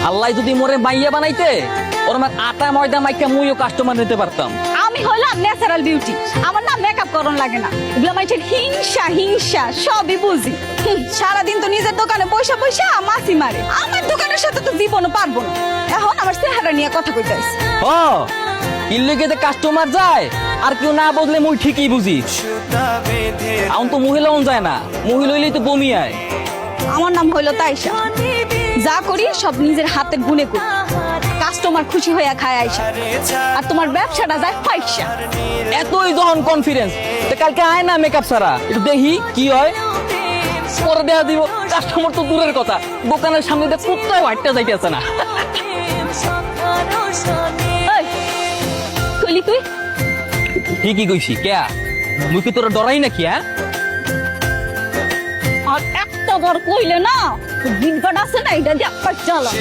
আল্লাহ যদি মোরে মাইয়া বানাইতে ওর আমার আটা ময়দা মাইকা মুইও কাস্টমার নিতে পারতাম। আমি হইলাম ন্যাচারাল বিউটি, আমার না মেকআপ করন লাগে না। এগুলো মাইছেন হিংসা হিংসা সবই বুঝি। সারাদিন তো নিজের দোকানে পয়সা পয়সা মাছি মারে, আমার দোকানের সাথে তো জীবনও পারবো না। এখন আমার চেহারা নিয়ে কথা কইতে আইছি। ও ইল্লেগেতে কাস্টমার যায় আর কেউ না বদলে মুই ঠিকই বুঝি। এখন তো মহিলাও যায় না, মহিলা হইলেই তো বমি আয়। আমার নাম হইলো তাইশা, যা করি সব নিজের হাতের গুনে করি। কাস্টমার খুশি হইয়া খায় আইসা, আর তোমার ব্যবসাটা যায় পয়সা। এতই যখন কনফিডেন্স, কালকে আয় না মেকআপ ছাড়া, একটু দেখি কি হয়। পরে দেখা দিব। কাস্টমার তো দূরের কথা, দোকানের সামনে দিয়ে কুত্তায় হাঁটতে যাইতেছে না। এই, কইলি তুই? ঠিকই কইছি। কে মুই কি তোরা ডরাই নাকি? হ্যাঁ, আর একটা বার কইলে না, বিনকাট আছে না, এটা দিয়ে চালা।